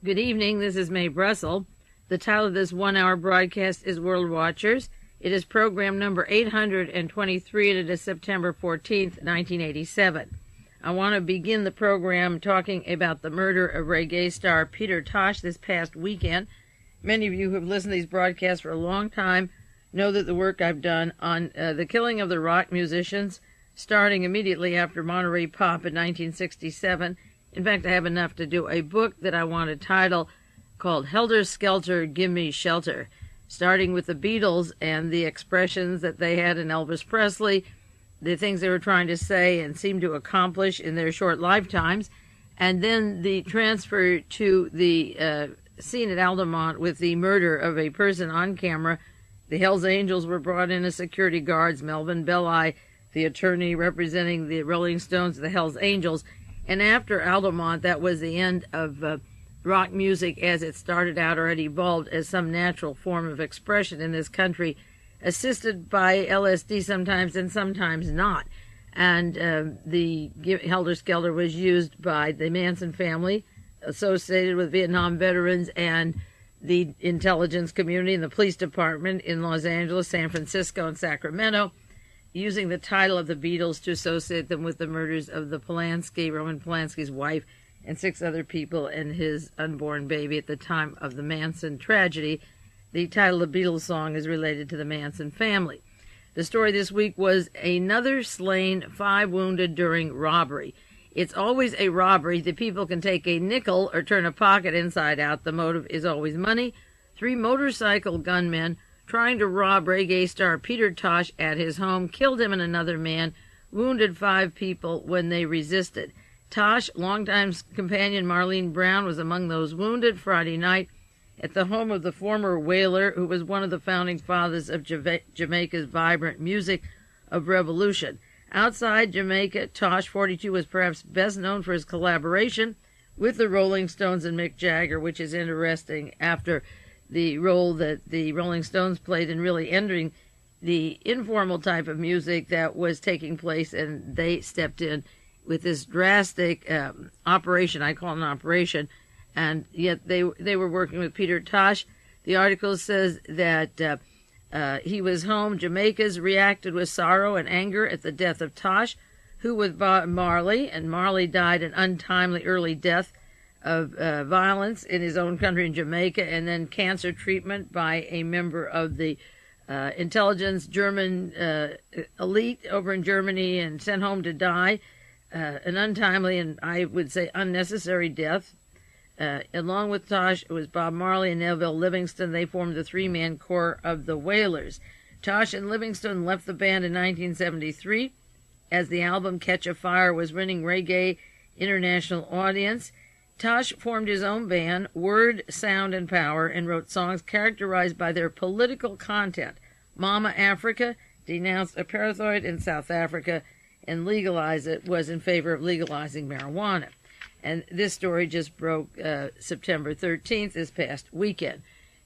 Good evening, this is Mae Brussell. The title of this one-hour broadcast is World Watchers. It is program number 823, and it is September 14th, 1987. I want to begin the program talking about the murder of reggae star Peter Tosh this past weekend. Many of you who have listened to these broadcasts for a long time know that the work I've done on the killing of the rock musicians, starting immediately after Monterey Pop in 1967. In fact, I have enough to do a book that I want to title called Helter Skelter, Give Me Shelter, starting with the Beatles and the expressions that they had in Elvis Presley, the things they were trying to say and seemed to accomplish in their short lifetimes, and then the transfer to the scene at Altamont with the murder of a person on camera. The Hells Angels were brought in as security guards, Melvin Belli, the attorney representing the Rolling Stones, the Hells Angels. And after Altamont, that was the end of rock music as it started out or had evolved as some natural form of expression in this country, assisted by LSD sometimes and sometimes not. And the Helter Skelter was used by the Manson family, associated with Vietnam veterans and the intelligence community and the police department in Los Angeles, San Francisco, and Sacramento, using the title of the Beatles to associate them with the murders of the Polanski, Roman Polanski's wife, and 6 other people and his unborn baby at the time of the Manson tragedy. The title of the Beatles song is related to the Manson family. The story this week was another slain, 5 wounded during robbery. It's always a robbery. The people can take a nickel or turn a pocket inside out. The motive is always money. 3 motorcycle gunmen trying to rob reggae star Peter Tosh at his home killed him and another man, wounded 5 people when they resisted. Tosh, longtime companion Marlene Brown, was among those wounded Friday night at the home of the former whaler, who was one of the founding fathers of Jamaica's vibrant music of revolution. Outside Jamaica, Tosh, 42, was perhaps best known for his collaboration with the Rolling Stones and Mick Jagger, which is interesting after the role that the Rolling Stones played in really entering the informal type of music that was taking place, and they stepped in with this drastic operation. I call it an operation, and yet they were working with Peter Tosh. The article says that he was home. Jamaica's reacted with sorrow and anger at the death of Tosh, who with Bob Marley, and Marley died an untimely early death of violence in his own country in Jamaica, and then cancer treatment by a member of the intelligence German elite over in Germany, and sent home to die. An untimely and I would say unnecessary death. Along with Tosh, it was Bob Marley and Neville Livingston. They formed the 3-man core of the Wailers. Tosh and Livingston left the band in 1973 as the album Catch a Fire was winning reggae international audience. Tosh formed his own band, Word, Sound, and Power, and wrote songs characterized by their political content. Mama Africa denounced apartheid in South Africa and was in favor of legalizing marijuana. And this story just broke September 13th, this past weekend.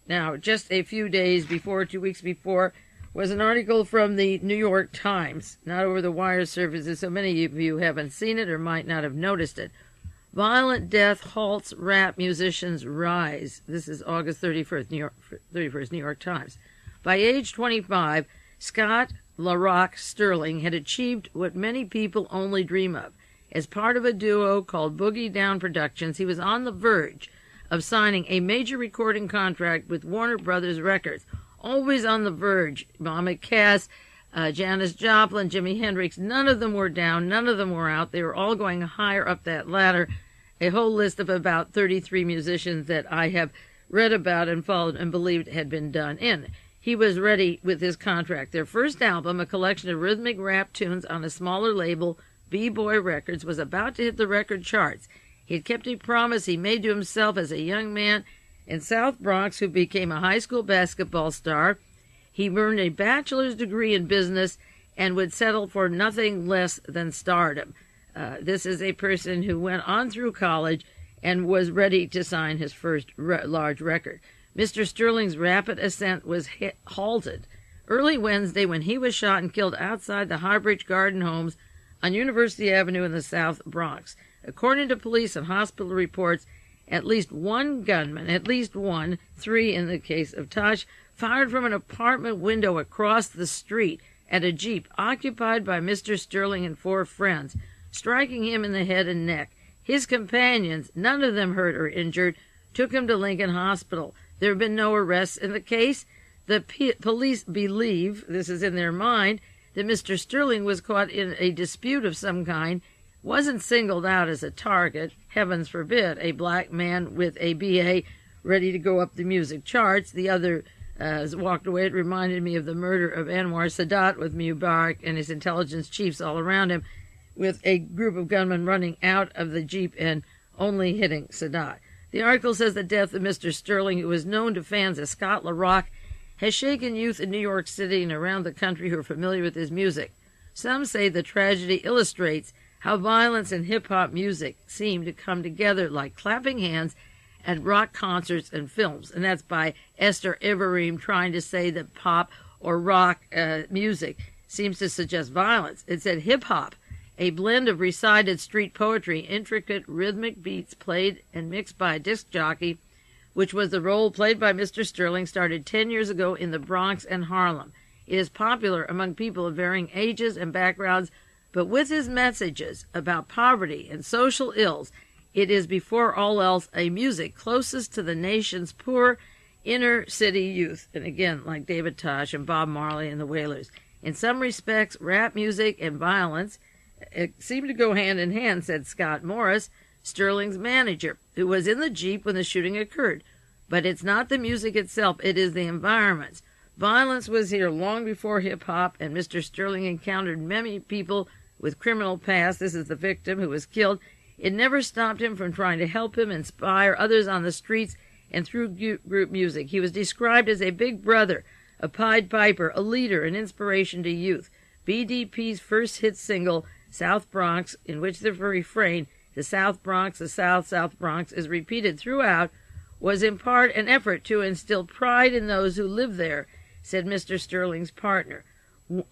Now, just a few days before, 2 weeks before, was an article from the New York Times, not over the wire services, so many of you haven't seen it or might not have noticed it. Violent death halts rap musicians' rise. This is August 31st, New York Times. By age 25, Scott LaRock Sterling had achieved what many people only dream of. As part of a duo called Boogie Down Productions, he was on the verge of signing a major recording contract with Warner Brothers Records. Always on the verge. Mama Cass, Janis Joplin, Jimi Hendrix, none of them were down, none of them were out. They were all going higher up that ladder. A whole list of about 33 musicians that I have read about and followed and believed had been done in. He was ready with his contract. Their first album, a collection of rhythmic rap tunes on a smaller label, B-Boy Records, was about to hit the record charts. He had kept a promise he made to himself as a young man in South Bronx who became a high school basketball star. He earned a bachelor's degree in business and would settle for nothing less than stardom. This is a person who went on through college and was ready to sign his first large record. Mr. Sterling's rapid ascent was halted early Wednesday when he was shot and killed outside the Highbridge Garden Homes on University Avenue in the South Bronx. According to police and hospital reports, At least one gunman, three in the case of Tosh, fired from an apartment window across the street at a Jeep occupied by Mr. Sterling and 4 friends, striking him in the head and neck. His companions, none of them hurt or injured, took him to Lincoln Hospital. There have been no arrests in the case. The police believe, this is in their mind, that Mr. Sterling was caught in a dispute of some kind, wasn't singled out as a target, heavens forbid, a black man with a BA ready to go up the music charts. The other walked away. It reminded me of the murder of Anwar Sadat with Mubarak and his intelligence chiefs all around him, with a group of gunmen running out of the Jeep and only hitting Sadat. The article says the death of Mr. Sterling, who was known to fans as Scott LaRock, has shaken youth in New York City and around the country who are familiar with his music. Some say the tragedy illustrates how violence and hip-hop music seem to come together like clapping hands at rock concerts and films. And that's by Esther Ibrahim, trying to say that pop or rock music seems to suggest violence. It said hip-hop, a blend of recited street poetry, intricate rhythmic beats played and mixed by a disc jockey, which was the role played by Mr. Sterling, started 10 years ago in the Bronx and Harlem. It is popular among people of varying ages and backgrounds, but with his messages about poverty and social ills, it is before all else a music closest to the nation's poor inner city youth. And again, like David Tosh and Bob Marley and the Wailers. In some respects, rap music and violence seem to go hand in hand, said Scott Morris, Sterling's manager, who was in the Jeep when the shooting occurred. But it's not the music itself, it is the environments. Violence was here long before hip-hop, and Mr. Sterling encountered many people with criminal past. This is the victim who was killed. It never stopped him from trying to help him inspire others on the streets and through group music. He was described as a big brother, a Pied Piper, a leader, an inspiration to youth. BDP's first hit single, South Bronx, in which the refrain, the South Bronx, the South Bronx, is repeated throughout, was in part an effort to instill pride in those who live there, said Mr. Sterling's partner.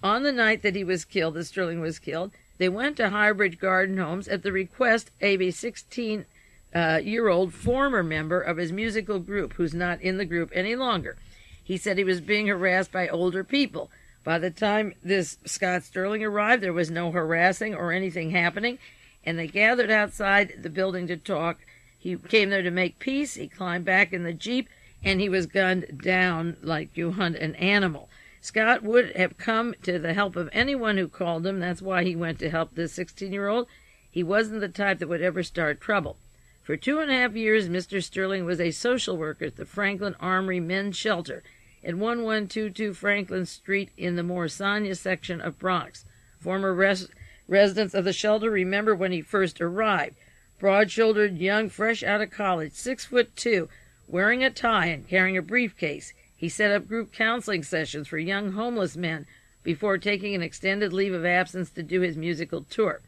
On the night that Sterling was killed, they went to Highbridge Garden Homes at the request of a 16-year-old former member of his musical group, who's not in the group any longer. He said he was being harassed by older people. By the time this Scott Sterling arrived, there was no harassing or anything happening, and they gathered outside the building to talk. He came there to make peace. He climbed back in the Jeep, and he was gunned down like you hunt an animal. Scott would have come to the help of anyone who called him. That's why he went to help this 16-year-old. He wasn't the type that would ever start trouble. For 2.5 years, Mr. Sterling was a social worker at the Franklin Armory Men's Shelter at 1122 Franklin Street in the Morsania section of Bronx. Former residents of the shelter remember when he first arrived. Broad-shouldered, young, fresh out of college, 6'2", wearing a tie and carrying a briefcase. He set up group counseling sessions for young homeless men before taking an extended leave of absence to do his musical tour.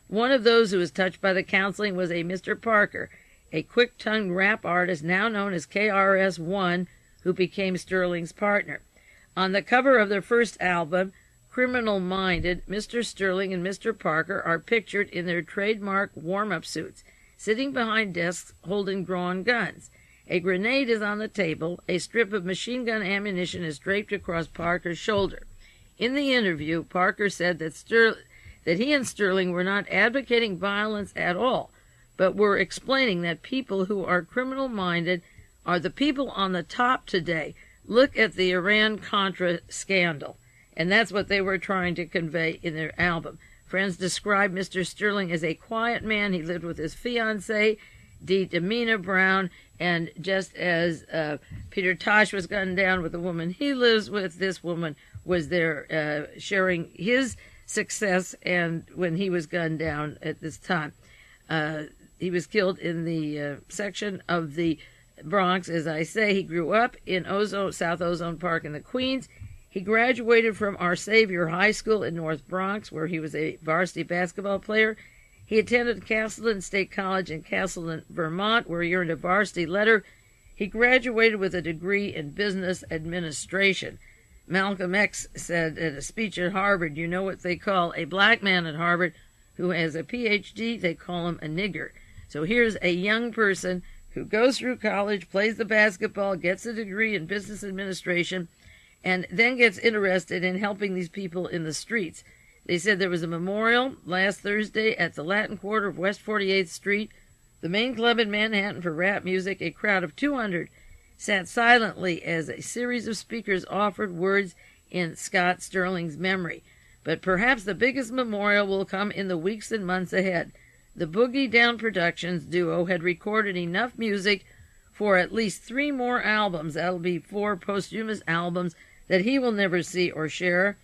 One of those who was touched by the counseling was a Mr. Parker, a quick-tongued rap artist now known as KRS-One, who became Sterling's partner. On the cover of their first album, Criminal Minded, Mr. Sterling and Mr. Parker are pictured in their trademark warm-up suits, sitting behind desks holding drawn guns. A grenade is on the table. A strip of machine gun ammunition is draped across Parker's shoulder. In the interview, Parker said that he and Sterling were not advocating violence at all, but were explaining that people who are criminal-minded are the people on the top today. Look at the Iran-Contra scandal. And that's what they were trying to convey in their album. Friends described Mr. Sterling as a quiet man. He lived with his fiancée, Demina Brown, and just as Peter Tosh was gunned down with the woman he lives with, this woman was there sharing his success, and when he was gunned down at this time. He was killed in the section of the Bronx, as I say. He grew up in South Ozone Park in the Queens. He graduated from Our Savior High School in North Bronx, where he was a varsity basketball player. He attended Castleton State College in Castleton, Vermont, where he earned a varsity letter. He graduated with a degree in business administration. Malcolm X said at a speech at Harvard, you know what they call a black man at Harvard who has a Ph.D.? They call him a nigger. So here's a young person who goes through college, plays the basketball, gets a degree in business administration, and then gets interested in helping these people in the streets. They said there was a memorial last Thursday at the Latin Quarter of West 48th Street, the main club in Manhattan for rap music. A crowd of 200 sat silently as a series of speakers offered words in Scott Sterling's memory. But perhaps the biggest memorial will come in the weeks and months ahead. The Boogie Down Productions duo had recorded enough music for at least 3 more albums. That'll be 4 posthumous albums that he will never see or share.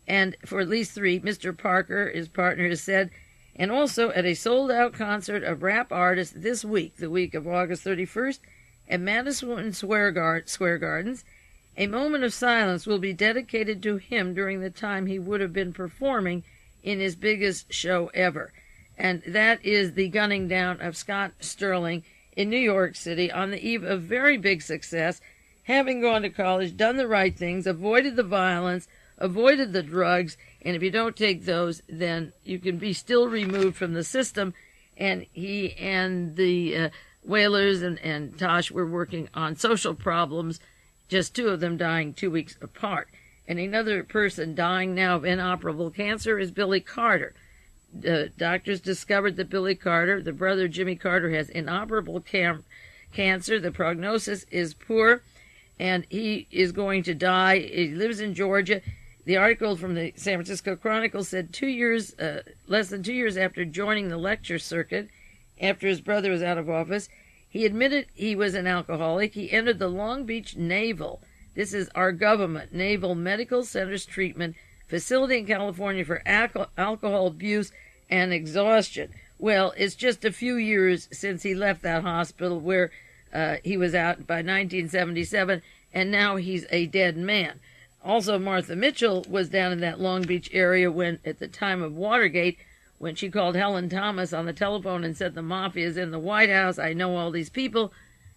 And for at least 3, Mr. Parker, his partner, has said, and also at a sold-out concert of rap artists this week, the week of August 31st, at Madison Square Gardens, a moment of silence will be dedicated to him during the time he would have been performing in his biggest show ever. And that is the gunning down of Scott Sterling in New York City on the eve of very big success, having gone to college, done the right things, avoided the violence, avoided the drugs, and if you don't take those, then you can be still removed from the system. And he and the Wailers and Tosh were working on social problems, just 2 of them dying 2 weeks apart. And another person dying now of inoperable cancer is Billy Carter. Doctors discovered that Billy Carter, the brother Jimmy Carter, has inoperable cancer. The prognosis is poor, and he is going to die. He lives in Georgia. The article from the San Francisco Chronicle said less than 2 years after joining the lecture circuit, after his brother was out of office, he admitted he was an alcoholic. He entered the Long Beach Naval. This is our government, Naval Medical Center's treatment facility in California for alcohol abuse and exhaustion. Well, it's just a few years since he left that hospital where he was out by 1977, and now he's a dead man. Also, Martha Mitchell was down in that Long Beach area when, at the time of Watergate, when she called Helen Thomas on the telephone and said, the mafia's in the White House, I know all these people,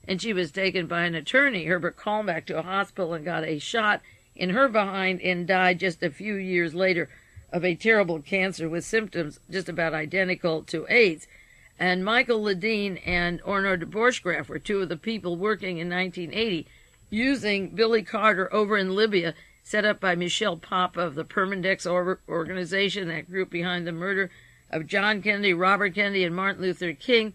and she was taken by an attorney, Herbert Kalmbach, to a hospital and got a shot in her behind and died just a few years later of a terrible cancer with symptoms just about identical to AIDS. And Michael Ledeen and Arnaud de Borchsgrave were 2 of the people working in 1980 using Billy Carter over in Libya, set up by Michelle Papa of the Permindex organization, that group behind the murder of John Kennedy, Robert Kennedy, and Martin Luther King.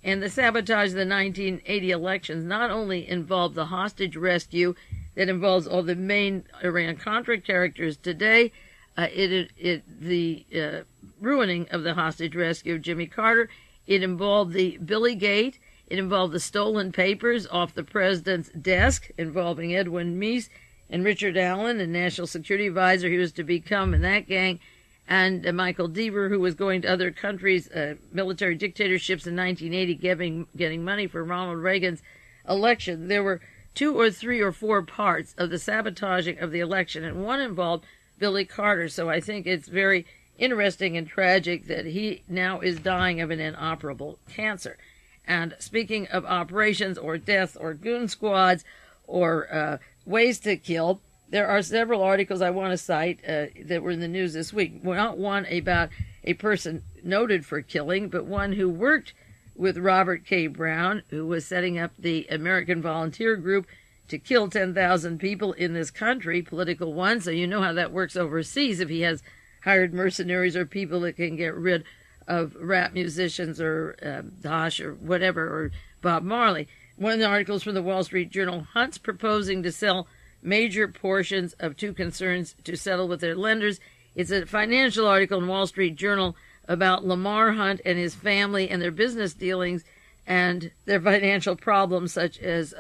And the sabotage of the 1980 elections not only involved the hostage rescue that involves all the main Iran-Contra characters today, the ruining of the hostage rescue of Jimmy Carter, it involved the Billy Gate, it involved the stolen papers off the president's desk involving Edwin Meese and Richard Allen, the national security advisor he was to become in that gang, and Michael Deaver, who was going to other countries' military dictatorships in 1980, getting money for Ronald Reagan's election. There were 2 or 3 or 4 parts of the sabotaging of the election, and one involved Billy Carter. So I think it's very interesting and tragic that he now is dying of an inoperable cancer. And speaking of operations or deaths or goon squads or ways to kill, there are several articles I want to cite that were in the news this week. Not one about a person noted for killing, but one who worked with Robert K. Brown, who was setting up the American Volunteer Group to kill 10,000 people in this country, political ones. So you know how that works overseas if he has hired mercenaries or people that can get rid of rap musicians or Tosh or whatever, or Bob Marley. One of the articles from the Wall Street Journal, Hunt's proposing to sell major portions of 2 concerns to settle with their lenders. It's a financial article in Wall Street Journal about Lamar Hunt and his family and their business dealings and their financial problems, such as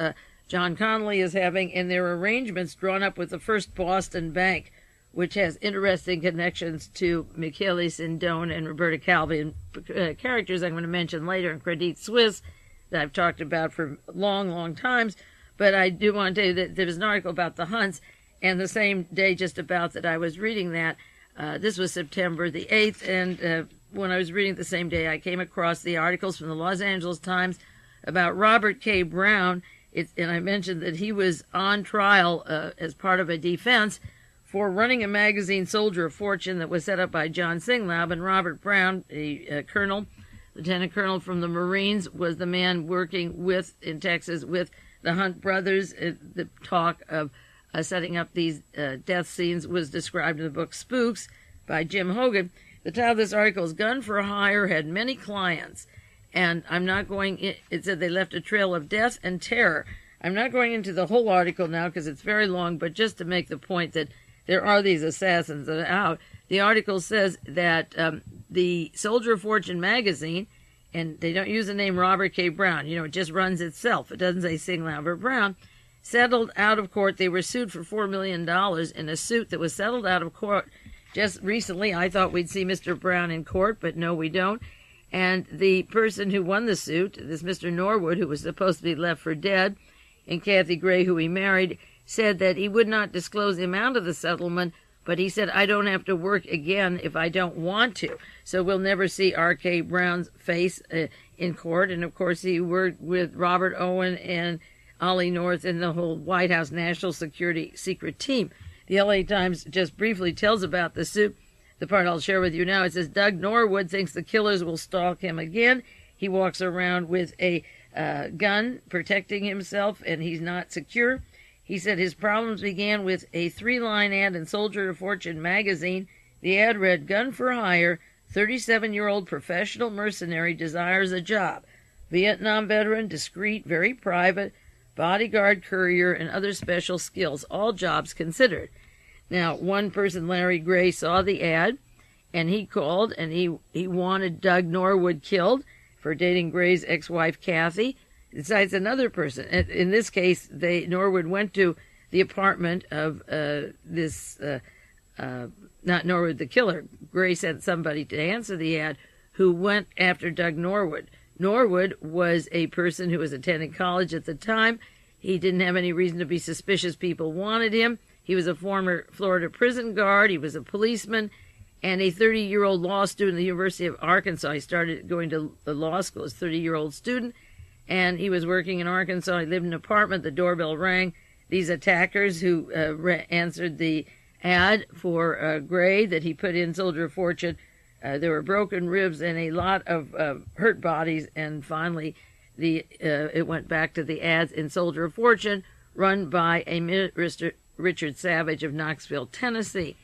John Connolly is having, and their arrangements drawn up with the First Boston Bank, which has interesting connections to Michele Sindone and Roberto Calvi, and characters I'm going to mention later in Credit Suisse that I've talked about for long times. But I do want to tell you that there was an article about the Hunts, and the same day just about that I was reading that, this was September the 8th, and when I was reading it the same day, I came across the articles from the Los Angeles Times about Robert K. Brown, and I mentioned that he was on trial as part of a defense for running a magazine, Soldier of Fortune, that was set up by John Singlaub, and Robert Brown, a colonel Lieutenant Colonel from the Marines, was the man working in Texas with the Hunt brothers. The talk of setting up these death scenes was described in the book Spooks by Jim Hogan. The title of this article is Gun for Hire had many clients. And I'm not going, it said they left a trail of death and terror. I'm not going into the whole article now because it's very long, but just to make the point that there are these assassins that are out. The article says that the Soldier of Fortune magazine, and they don't use the name Robert K. Brown, it just runs itself. It doesn't say Sing Albert Brown, settled out of court. They were sued for $4 million in a suit that was settled out of court just recently. I thought we'd see Mr. Brown in court, but no, we don't. And the person who won the suit, this Mr. Norwood, who was supposed to be left for dead, and Kathy Gray, who he married, said that he would not disclose the amount of the settlement, but he said, I don't have to work again if I don't want to. So we'll never see R.K. Brown's face in court. And, of course, he worked with Robert Owen and Ollie North and the whole White House National Security secret team. The L.A. Times just briefly tells about the suit. The part I'll share with you now, it says, Doug Norwood thinks the killers will stalk him again. He walks around with a gun protecting himself, and he's not secure. He said his problems began with a 3-line ad in Soldier of Fortune magazine. The ad read, Gun for Hire, 37-year-old professional mercenary desires a job. Vietnam veteran, discreet, very private, bodyguard, courier, and other special skills, all jobs considered. Now, one person, Larry Gray, saw the ad, and he called, and he wanted Doug Norwood killed for dating Gray's ex-wife, Kathy. Besides another person. In this case, Norwood went to the apartment of not Norwood the killer. Gray sent somebody to answer the ad who went after Doug Norwood. Norwood was a person who was attending college at the time. He didn't have any reason to be suspicious. People wanted him. He was a former Florida prison guard. He was a policeman and a 30-year-old law student at the University of Arkansas. He started going to the law school as a 30-year-old student, and he was working in Arkansas. He lived in an apartment. The doorbell rang. These attackers who answered the ad for Gray that he put in Soldier of Fortune, there were broken ribs and a lot of hurt bodies, and finally it went back to the ads in Soldier of Fortune, run by a Mr. Richard Savage of Knoxville, Tennessee.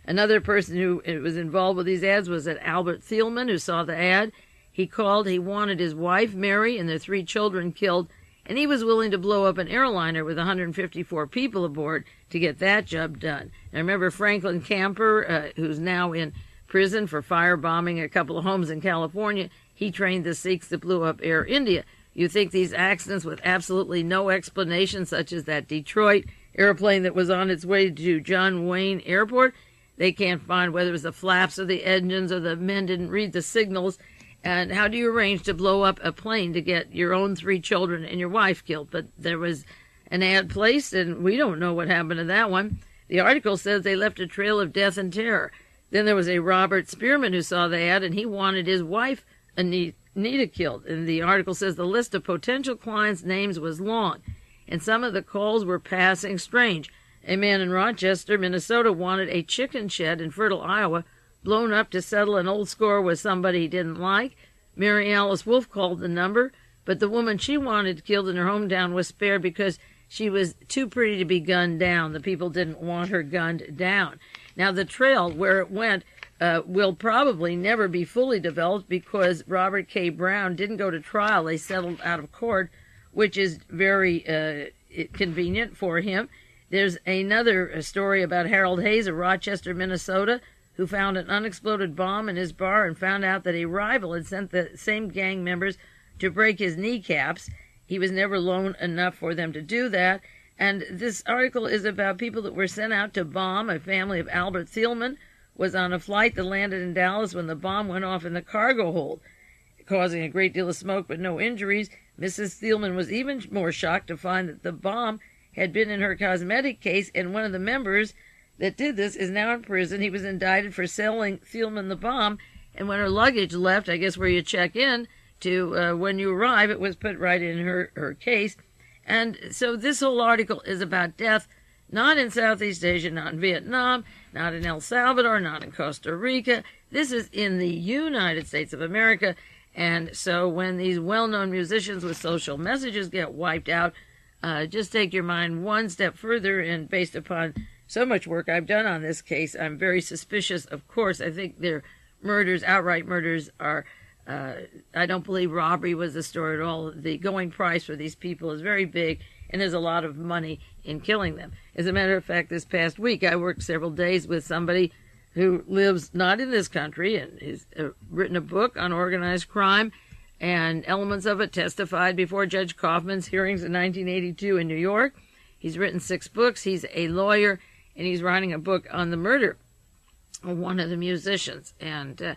Another person who was involved with these ads was Albert Thielman, who saw the ad. He called. He wanted his wife, Mary, and their 3 children killed, and he was willing to blow up an airliner with 154 people aboard to get that job done. Now, remember Franklin Camper, who's now in prison for firebombing a couple of homes in California. He trained the Sikhs that blew up Air India. You think these accidents with absolutely no explanation, such as that Detroit airplane that was on its way to John Wayne Airport, they can't find whether it was the flaps of the engines or the men didn't read the signals. And how do you arrange to blow up a plane to get your own 3 children and your wife killed? But there was an ad placed, and we don't know what happened to that one. The article says they left a trail of death and terror. Then there was a Robert Spearman who saw the ad, and he wanted his wife, Anita, killed. And the article says the list of potential clients' names was long, and some of the calls were passing strange. A man in Rochester, Minnesota, wanted a chicken shed in Fertile, Iowa, blown up to settle an old score with somebody he didn't like. Mary Alice Wolf called the number, but the woman she wanted killed in her hometown was spared because she was too pretty to be gunned down. The people didn't want her gunned down. Now, the trail where it went will probably never be fully developed because Robert K. Brown didn't go to trial. They settled out of court, which is very convenient for him. There's another story about Harold Hayes of Rochester, Minnesota, who found an unexploded bomb in his bar and found out that a rival had sent the same gang members to break his kneecaps. He was never alone enough for them to do that. And this article is about people that were sent out to bomb. A family of Albert Thielman was on a flight that landed in Dallas when the bomb went off in the cargo hold, causing a great deal of smoke but no injuries. Mrs. Thielman was even more shocked to find that the bomb had been in her cosmetic case, and one of the members that did this is now in prison. He was indicted for selling Thielman the bomb, and when her luggage left, I guess where you check in to when you arrive, it was put right in her case. And so this whole article is about death, not in Southeast Asia, not in Vietnam, not in El Salvador, not in Costa Rica. This is in the United States of America, And so when these well-known musicians with social messages get wiped out, just take your mind one step further, and based upon so much work I've done on this case, I'm very suspicious, of course. I think their murders, outright murders, are, I don't believe robbery was the story at all. The going price for these people is very big, and there's a lot of money in killing them. As a matter of fact, this past week, I worked several days with somebody who lives not in this country and has written a book on organized crime, and elements of it testified before Judge Kaufman's hearings in 1982 in New York. He's written 6 books. He's a lawyer, and he's writing a book on the murder of one of the musicians. And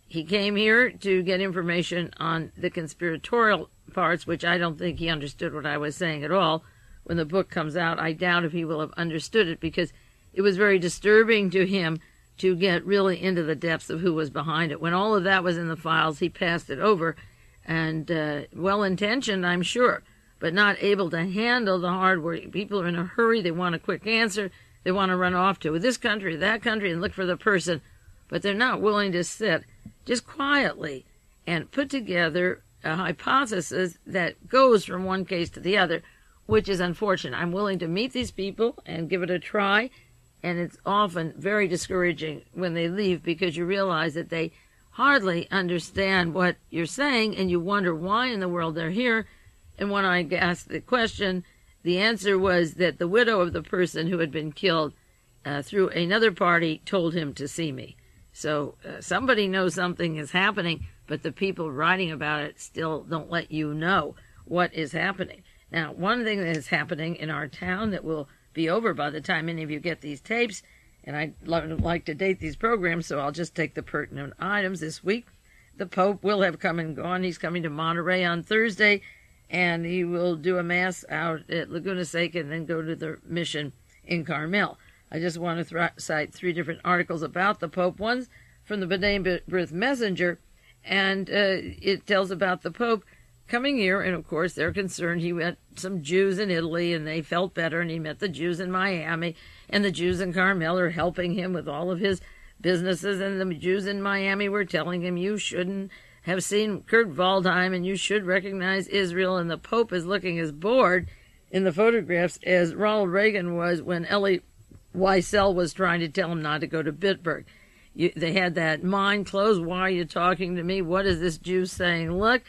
he came here to get information on the conspiratorial parts, which I don't think he understood what I was saying at all. When the book comes out, I doubt if he will have understood it, because it was very disturbing to him to get really into the depths of who was behind it. When all of that was in the files, he passed it over, and well-intentioned, I'm sure, but not able to handle the hard work. People are in a hurry. They want a quick answer. They want to run off to this country, that country, and look for the person, but they're not willing to sit just quietly and put together a hypothesis that goes from one case to the other, which is unfortunate. I'm willing to meet these people and give it a try, and it's often very discouraging when they leave, because you realize that they hardly understand what you're saying, and you wonder why in the world they're here. And when I asked the question, the answer was that the widow of the person who had been killed through another party told him to see me. So somebody knows something is happening, but the people writing about it still don't let you know what is happening. Now, one thing that is happening in our town that will be over by the time any of you get these tapes, and I'd like to date these programs, so I'll just take the pertinent items this week. The Pope will have come and gone. He's coming to Monterey on Thursday, and he will do a mass out at Laguna Seca and then go to the mission in Carmel. I just want to cite 3 different articles about the Pope. One's from the Bettino Messenger, and it tells about the Pope coming here, and of course they're concerned. He met some Jews in Italy, and they felt better, and he met the Jews in Miami, and the Jews in Carmel are helping him with all of his businesses, and the Jews in Miami were telling him, you shouldn't have seen Kurt Waldheim, and you should recognize Israel, and the Pope is looking as bored in the photographs as Ronald Reagan was when Elie Wiesel was trying to tell him not to go to Bitburg. They had that mind closed. Why are you talking to me? What is this Jew saying? Look.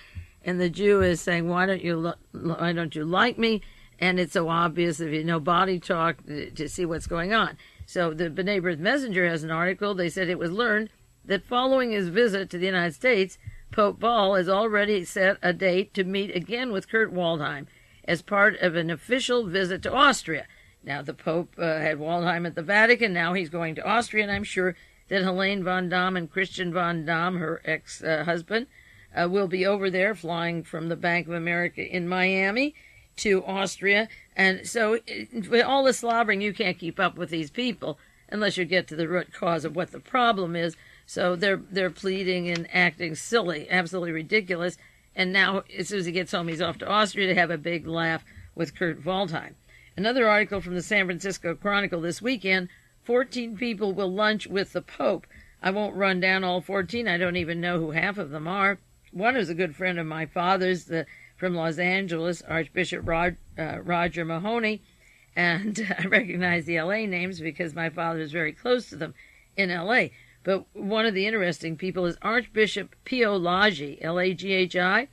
And the Jew is saying, why don't you like me? And it's so obvious if you know body talk to see what's going on. So the Bettino Messenger has an article. They said it was learned that following his visit to the United States, Pope Paul has already set a date to meet again with Kurt Waldheim as part of an official visit to Austria. Now, the Pope had Waldheim at the Vatican. Now he's going to Austria, and I'm sure that Helene von Damm and Christian von Damm, her ex-husband, will be over there flying from the Bank of America in Miami to Austria. And so with all the slobbering, you can't keep up with these people unless you get to the root cause of what the problem is. So they're pleading and acting silly, absolutely ridiculous. And now, as soon as he gets home, he's off to Austria to have a big laugh with Kurt Waldheim. Another article from the San Francisco Chronicle this weekend, 14 people will lunch with the Pope. I won't run down all 14. I don't even know who half of them are. One is a good friend of my father's from Los Angeles, Archbishop Roger Mahoney, and I recognize the L.A. names because my father is very close to them in L.A. But one of the interesting people is Archbishop Pio Laghi, L-A-G-H-I,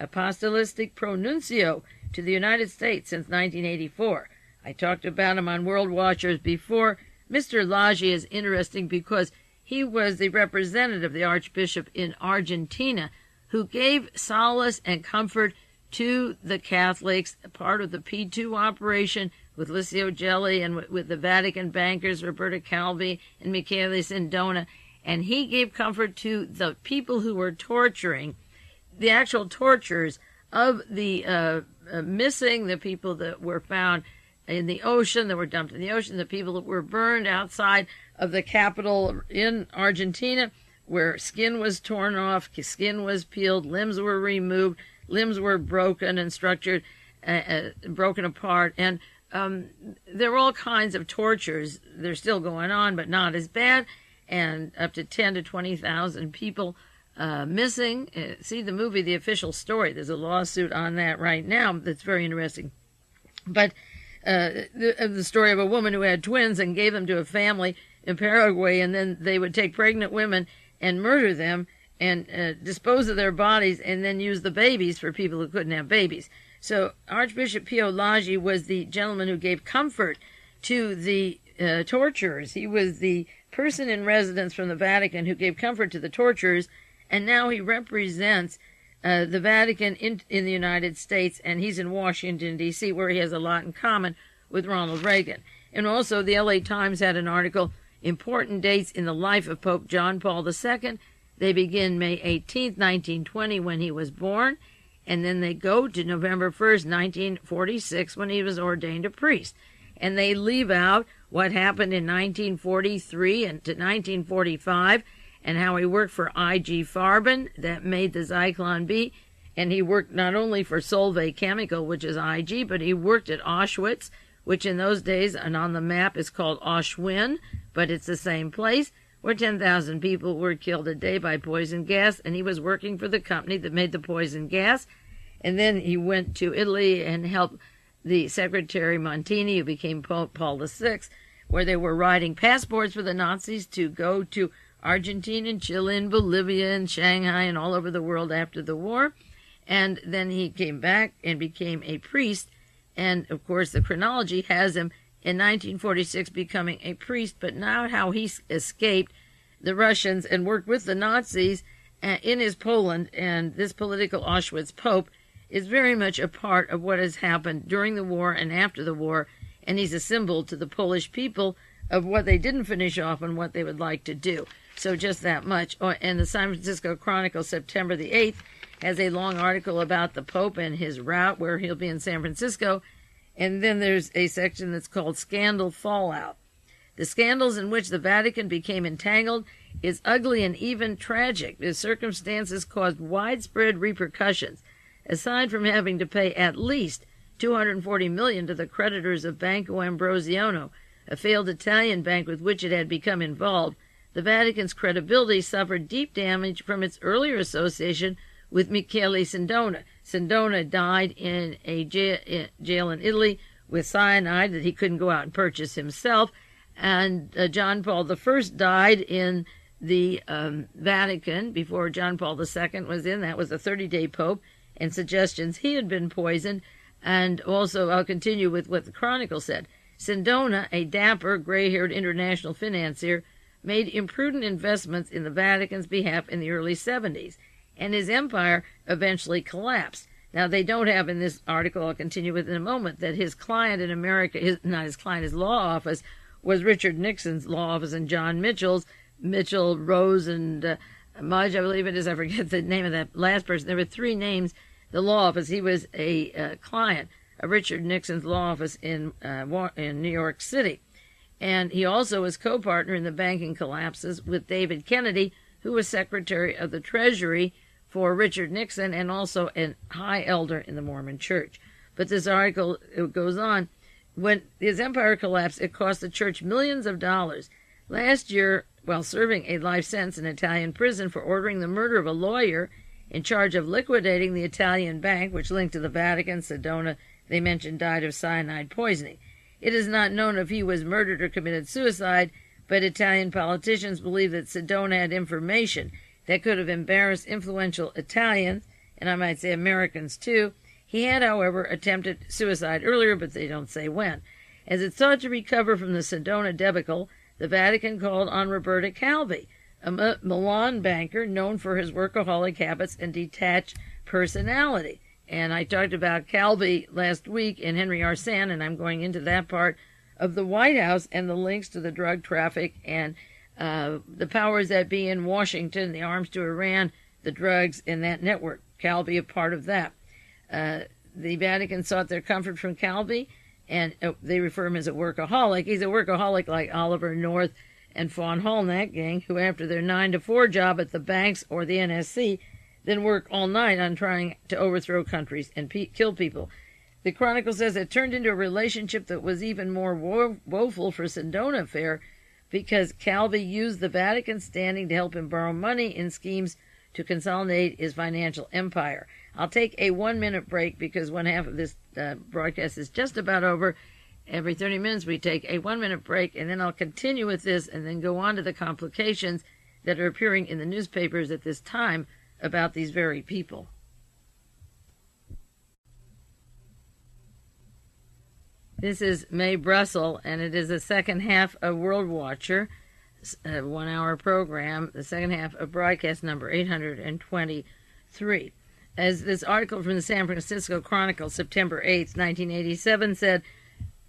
Apostolistic Pronuncio to the United States since 1984. I talked about him on World Watchers before. Mr. Laghi is interesting because he was the representative of the Archbishop in Argentina who gave solace and comfort to the Catholics, part of the P2 operation with Licio Gelli and with the Vatican bankers, Roberto Calvi and Michele Sindona. And he gave comfort to the people who were torturing, the actual torturers of the missing, the people that were found in the ocean, that were dumped in the ocean, the people that were burned outside of the capital in Argentina, where skin was torn off, skin was peeled, limbs were removed, limbs were broken and structured, broken apart. And there were all kinds of tortures. They're still going on, but not as bad. And up to 10 to 20,000 people missing. See the movie, The Official Story. There's a lawsuit on that right now that's very interesting. But the story of a woman who had twins and gave them to a family in Paraguay, and then they would take pregnant women and murder them and dispose of their bodies and then use the babies for people who couldn't have babies. So Archbishop Pio Laggi was the gentleman who gave comfort to the torturers. He was the person in residence from the Vatican who gave comfort to the torturers, and now he represents the Vatican in the United States, and he's in Washington, D.C., where he has a lot in common with Ronald Reagan. And also the L.A. Times had an article, Important Dates in the Life of Pope John Paul II. They begin May 18th, 1920, when he was born, and then they go to November 1st, 1946, when he was ordained a priest. And they leave out what happened in 1943 and to 1945, and how he worked for I.G. Farben, that made the Zyklon B, and he worked not only for Solvay Chemical, which is I.G., but he worked at Auschwitz, which in those days, and on the map, is called Auschwitz, but it's the same place, where 10,000 people were killed a day by poison gas, and he was working for the company that made the poison gas. And then he went to Italy and helped the Secretary Montini, who became Pope Paul VI, where they were writing passports for the Nazis to go to Argentina and Chile and Bolivia and Shanghai and all over the world after the war. And then he came back and became a priest. And, of course, the chronology has him in 1946 becoming a priest, but now how he escaped the Russians and worked with the Nazis in his Poland. And this political Auschwitz Pope is very much a part of what has happened during the war and after the war. And he's a symbol to the Polish people of what they didn't finish off and what they would like to do. So just that much. And the San Francisco Chronicle, September the 8th, has a long article about the Pope and his route, where he'll be in San Francisco. And then there's a section that's called Scandal Fallout. The scandals in which the Vatican became entangled is ugly and even tragic. The circumstances caused widespread repercussions. Aside from having to pay at least $240 million to the creditors of Banco Ambrosiano, a failed Italian bank with which it had become involved, the Vatican's credibility suffered deep damage from its earlier association with Michele Sindona. Sindona died in a jail in Italy with cyanide that he couldn't go out and purchase himself. And John Paul I died in the Vatican before John Paul II was in. That was a 30-day pope, and suggestions he had been poisoned. And also, I'll continue with what the Chronicle said. Sindona, a dapper, gray-haired international financier, made imprudent investments in the Vatican's behalf in the early 70s, and his empire eventually collapsed. Now, they don't have in this article, I'll continue with in a moment, that his client in America, his law office, was Richard Nixon's law office and John Mitchell's. Mitchell, Rose, and Mudge, I believe it is. I forget the name of that last person. There were three names. The law office, he was a client of Richard Nixon's law office in New York City. And he also was co-partner in the banking collapses with David Kennedy, who was Secretary of the Treasury for Richard Nixon and also a high elder in the Mormon Church. But this article, it goes on, when his empire collapsed, it cost the church millions of dollars. Last year, while serving a life sentence in Italian prison for ordering the murder of a lawyer in charge of liquidating the Italian bank, which linked to the Vatican, Sedona, they mentioned, died of cyanide poisoning. It is not known if he was murdered or committed suicide, but Italian politicians believe that Sedona had information that could have embarrassed influential Italians, and I might say Americans too. He had, however, attempted suicide earlier, but they don't say when. As it sought to recover from the Sedona debacle, the Vatican called on Roberto Calvi, a Milan banker known for his workaholic habits and detached personality. And I talked about Calvi last week in Henry R. Sand, and I'm going into that part of the White House and the links to the drug traffic and the powers that be in Washington, the arms to Iran, the drugs in that network. Calvi a part of that. The Vatican sought their comfort from Calvi, and they refer him as a workaholic. He's a workaholic like Oliver North and Fawn Hall and that gang, who after their 9-to-4 job at the banks or the NSC, then work all night on trying to overthrow countries and kill people. The Chronicle says it turned into a relationship that was even more woeful for Sedona affair, because Calvi used the Vatican standing to help him borrow money in schemes to consolidate his financial empire. I'll take a 1-minute break because one half of this broadcast is just about over. Every 30 minutes we take a 1-minute break, and then I'll continue with this and then go on to the complications that are appearing in the newspapers at this time about these very people. This is Mae Brussell, and it is the second half of World Watcher, a 1-hour program, the second half of broadcast number 823. As this article from the San Francisco Chronicle, September 8th, 1987, said,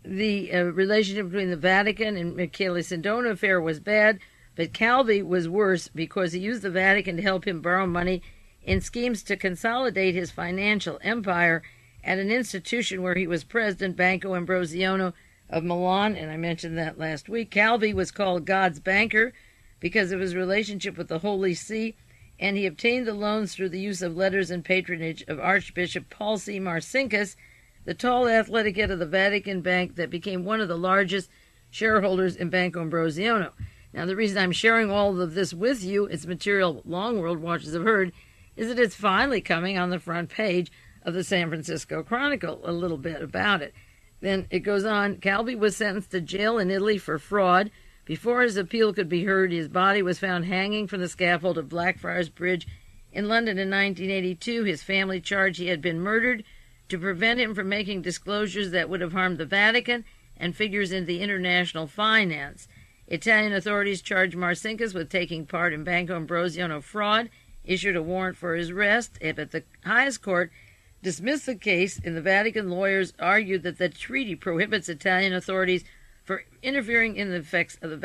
the relationship between the Vatican and Michele Sindona affair was bad, but Calvi was worse because he used the Vatican to help him borrow money in schemes to consolidate his financial empire at an institution where he was president, Banco Ambrosiano of Milan, and I mentioned that last week. Calvi was called God's banker because of his relationship with the Holy See, and he obtained the loans through the use of letters and patronage of Archbishop Paul C. Marcinkus, the tall athletic head of the Vatican Bank that became one of the largest shareholders in Banco Ambrosiano. Now, the reason I'm sharing all of this with you, it's material long world watchers have heard, is that it's finally coming on the front page of the San Francisco Chronicle, a little bit about it. Then it goes on, Calvi was sentenced to jail in Italy for fraud. Before his appeal could be heard, his body was found hanging from the scaffold of Blackfriars Bridge in London in 1982. His family charged he had been murdered to prevent him from making disclosures that would have harmed the Vatican and figures in the international finance. Italian authorities charged Marcinkus with taking part in Banco Ambrosiano fraud, issued a warrant for his arrest, but the highest court dismissed the case, and the Vatican lawyers argued that the treaty prohibits Italian authorities for interfering in the affairs of the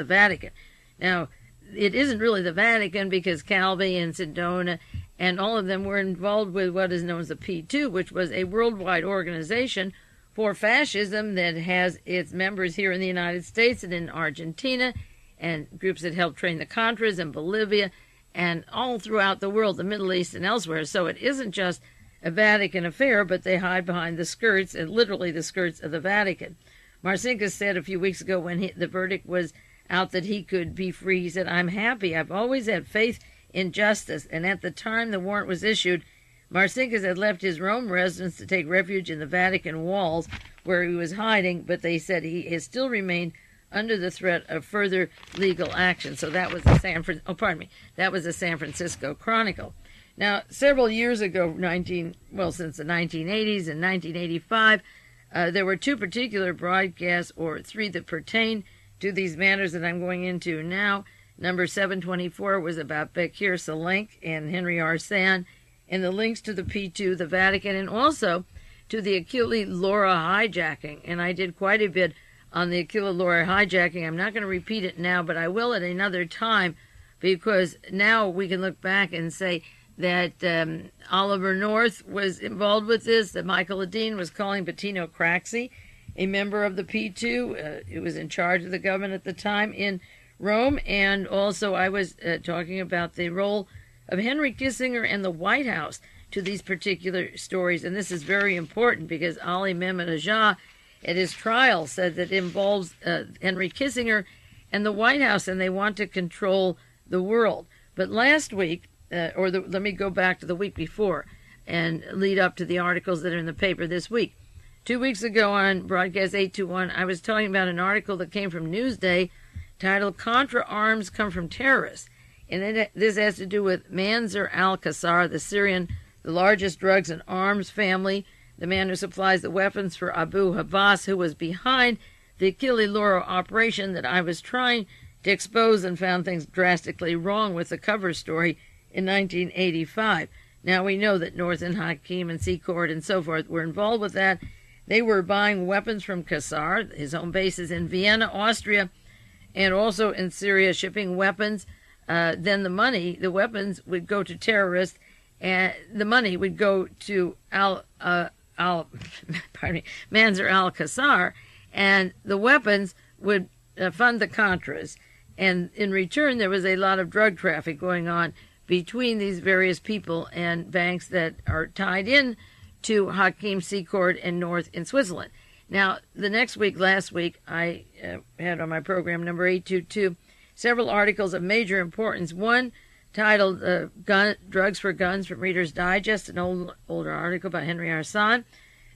Vatican. Now, it isn't really the Vatican because Calvi and Sindona and all of them were involved with what is known as the P2, which was a worldwide organization for fascism that has its members here in the United States and in Argentina, and groups that helped train the Contras in Bolivia and all throughout the world, the Middle East and elsewhere. So it isn't just a Vatican affair, but they hide behind the skirts, and literally the skirts of the Vatican. Marcinkus said a few weeks ago when the verdict was out that he could be free, he said, "I'm happy. I've always had faith in justice." And at the time the warrant was issued, Marcinkus had left his Rome residence to take refuge in the Vatican walls where he was hiding, but they said he has still remained under the threat of further legal action. So that was the San Francisco Chronicle. Now, several years ago, since the 1980s and 1985, there were two particular broadcasts, or three, that pertain to these matters that I'm going into now. Number 724 was about Bekir Salink and Henry Arsan, and the links to the P2, the Vatican, and also to the Aquila Laura hijacking. And I did quite a bit on the Aquila Laura hijacking. I'm not going to repeat it now, but I will at another time, because now we can look back and say that Oliver North was involved with this, that Michael Ledeen was calling Bettino Craxi, a member of the P2, who was in charge of the government at the time in Rome. And also I was talking about the role of Henry Kissinger and the White House to these particular stories. And this is very important because Ali Mehmet Ajah at his trial said that it involves Henry Kissinger and the White House, and they want to control the world. But last week, let me go back to the week before and lead up to the articles that are in the paper this week. 2 weeks ago on Broadcast 821, I was talking about an article that came from Newsday titled "Contra Arms Come from Terrorists." And this has to do with Monzer Al-Kassar, the Syrian, the largest drugs and arms family, the man who supplies the weapons for Abu Havas, who was behind the Aquila Laura operation that I was trying to expose and found things drastically wrong with the cover story in 1985. Now we know that North and Hakim and Secord and so forth were involved with that. They were buying weapons from Kassar, his home base is in Vienna, Austria, and also in Syria, shipping weapons. Then the weapons would go to terrorists, and the money would go to Monzer Al-Kassar, and the weapons would fund the Contras. And in return, there was a lot of drug traffic going on between these various people and banks that are tied in to Hakim, Secord, and North in Switzerland. Now, the next week, last week, I had on my program number 822 several articles of major importance. One titled Drugs for Guns from Reader's Digest, an older article by Henry Arsan.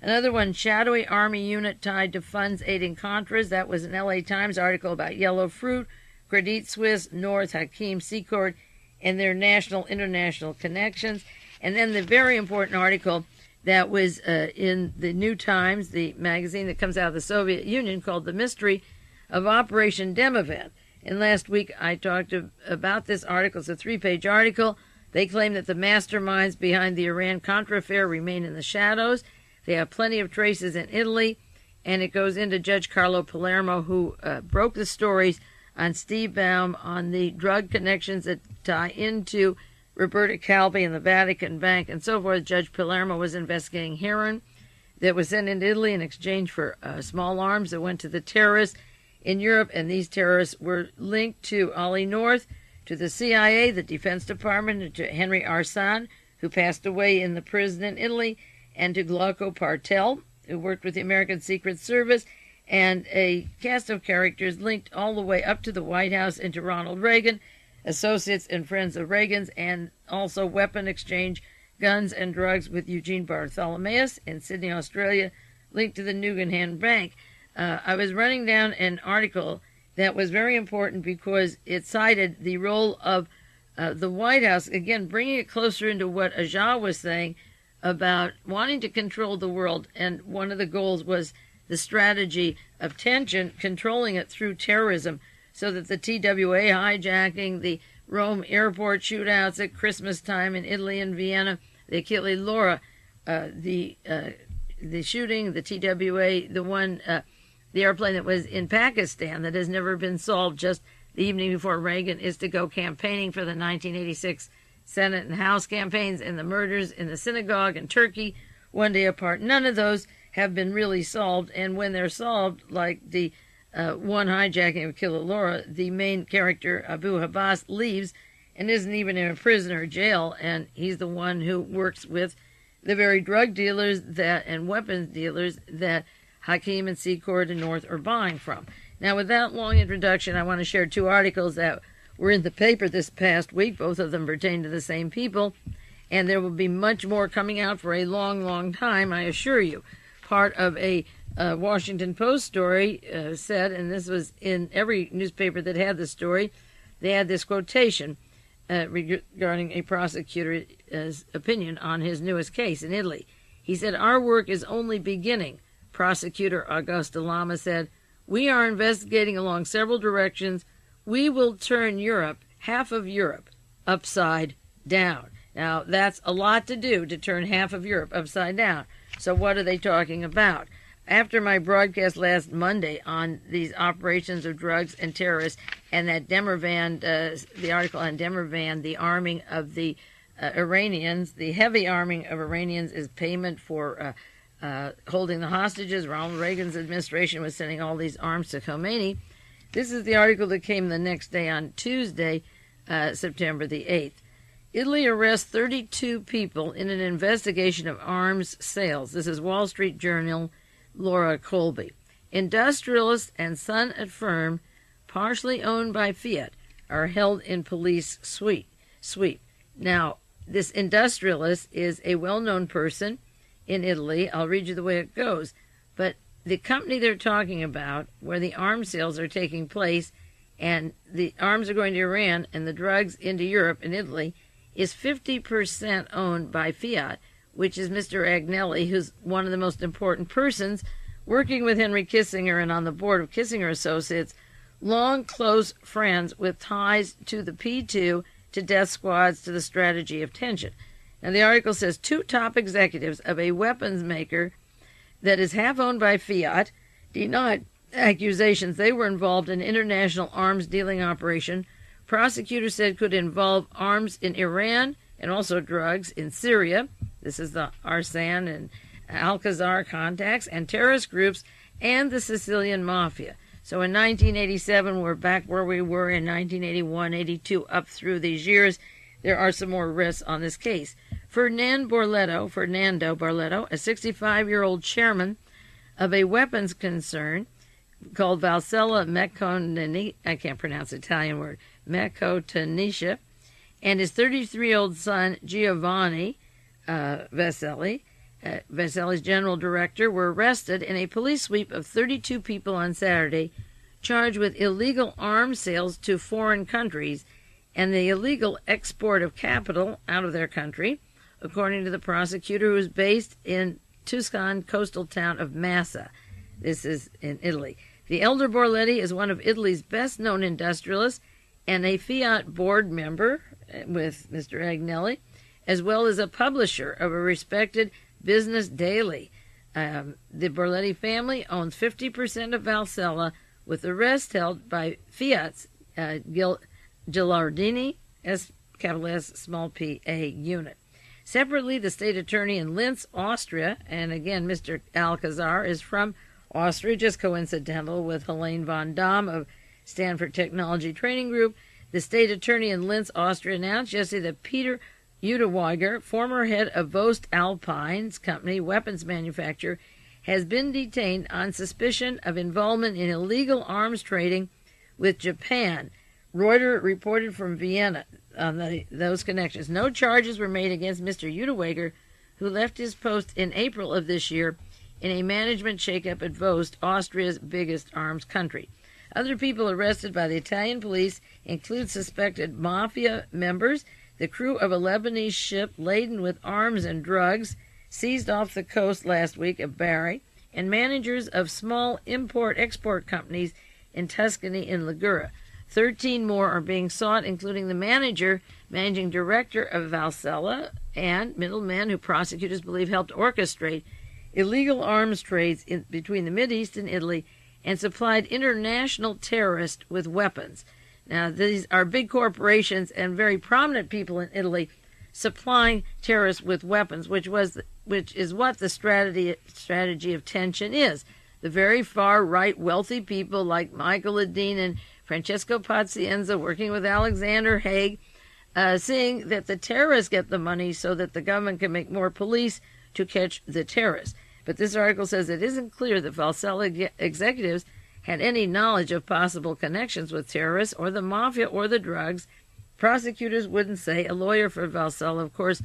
Another one, Shadowy Army Unit Tied to Funds Aiding Contras. That was an LA Times article about Yellow Fruit, Credit Suisse, North, Hakim, Secord, and their national-international connections. And then the very important article that was in the New Times, the magazine that comes out of the Soviet Union, called The Mystery of Operation Deaver. And last week I talked about this article. It's a 3-page article. They claim that the masterminds behind the Iran-Contra affair remain in the shadows. They have plenty of traces in Italy, and it goes into Judge Carlo Palermo, who broke the stories on Stibam, on the drug connections that tie into Roberto Calvi and the Vatican Bank and so forth. Judge Palermo was investigating heroin that was sent into Italy in exchange for small arms that went to the terrorists in Europe, and these terrorists were linked to Ollie North, to the CIA, the Defense Department, and to Henry Arsan, who passed away in the prison in Italy, and to Glauco Partel, who worked with the American Secret Service, and a cast of characters linked all the way up to the White House and to Ronald Reagan, associates and friends of Reagan's, and also weapon exchange, guns and drugs with Eugene Bartholomeus in Sydney, Australia, linked to the Guggenheim Bank. I was running down an article that was very important because it cited the role of the White House, again, bringing it closer into what Ajah was saying about wanting to control the world, and one of the goals was the strategy of tension, controlling it through terrorism, so that the TWA hijacking, the Rome airport shootouts at Christmas time in Italy and Vienna, the Achille Laura, the shooting, the TWA, the airplane that was in Pakistan that has never been solved, just the evening before Reagan is to go campaigning for the 1986 Senate and House campaigns, and the murders in the synagogue in Turkey, one day apart. None of those have been really solved, and when they're solved, like the one hijacking of Killalora, the main character, Abu Habas, leaves and isn't even in a prison or jail, and he's the one who works with the very drug dealers and weapons dealers that Hakim and Secord and North are buying from. Now, with that long introduction, I want to share 2 articles that were in the paper this past week. Both of them pertain to the same people, and there will be much more coming out for a long, long time, I assure you. Part of a Washington Post story said, and this was in every newspaper that had the story, they had this quotation regarding a prosecutor's opinion on his newest case in Italy. He said, "Our work is only beginning," Prosecutor Augusta Lama said. "We are investigating along several directions. We will turn Europe, half of Europe, upside down." Now, that's a lot to do, to turn half of Europe upside down. So what are they talking about? After my broadcast last Monday on these operations of drugs and terrorists, and that Demervan, the article on Demervan, the arming of the Iranians, the heavy arming of Iranians is payment for holding the hostages. Ronald Reagan's administration was sending all these arms to Khomeini. This is the article that came the next day on Tuesday, September the 8th. Italy arrests 32 people in an investigation of arms sales. This is Wall Street Journal, Laura Colby. Industrialists and Sun at firm, partially owned by Fiat, are held in police sweep. Now, this industrialist is a well-known person in Italy. I'll read you the way it goes. But the company they're talking about, where the arms sales are taking place, and the arms are going to Iran and the drugs into Europe and Italy, is 50% owned by Fiat, which is Mr. Agnelli, who's one of the most important persons working with Henry Kissinger and on the board of Kissinger Associates, long close friends with ties to the P2, to death squads, to the strategy of tension. Now, the article says 2 top executives of a weapons maker that is half owned by Fiat denied accusations they were involved in international arms dealing operation. Prosecutors said could involve arms in Iran and also drugs in Syria. This is the Arsan and Al-Kassar contacts, and terrorist groups, and the Sicilian mafia. So in 1987, we're back where we were in 1981, 82, up through these years. There are some more risks on this case. Fernando Barletto, a 65-year-old chairman of a weapons concern called Valsella Mecotanisha, I can't pronounce the Italian word, Mecotanisha, and his 33-year-old son, Giovanni Vaselli, Vaselli's general director, were arrested in a police sweep of 32 people on Saturday, charged with illegal arms sales to foreign countries and the illegal export of capital out of their country, according to the prosecutor, who is based in Tuscan coastal town of Massa. This is in Italy. The elder Borletti is one of Italy's best-known industrialists and a Fiat board member with Mr. Agnelli, as well as a publisher of a respected business daily. The Borletti family owns 50% of Valsella, with the rest held by Fiat's Gilardini, capital S, small p, a unit. Separately, the state attorney in Linz, Austria, and again, Mr. Al-Kassar is from Austria, just coincidental with Helene von Damm of Stanford Technology Training Group. The state attorney in Linz, Austria, announced yesterday that Peter Udewiger, former head of Vost Alpine's company, weapons manufacturer, has been detained on suspicion of involvement in illegal arms trading with Japan. Reuters reported from Vienna on those connections. No charges were made against Mr. Udewiger, who left his post in April of this year in a management shakeup at Vost, Austria's biggest arms country. Other people arrested by the Italian police include suspected mafia members, the crew of a Lebanese ship laden with arms and drugs seized off the coast last week of Bari, and managers of small import-export companies in Tuscany and Ligure. 13 more are being sought, including the managing director of Valsella, and middlemen who prosecutors believe helped orchestrate illegal arms trades between the Mideast and Italy and supplied international terrorists with weapons. Now, these are big corporations and very prominent people in Italy supplying terrorists with weapons, which is what the strategy of tension is. The very far right wealthy people like Michael Ledeen and Francesco Pazienza, working with Alexander Haig, seeing that the terrorists get the money so that the government can make more police to catch the terrorists. But this article says it isn't clear that Valsella executives had any knowledge of possible connections with terrorists or the mafia or the drugs. Prosecutors wouldn't say. A lawyer for Valsella, of course,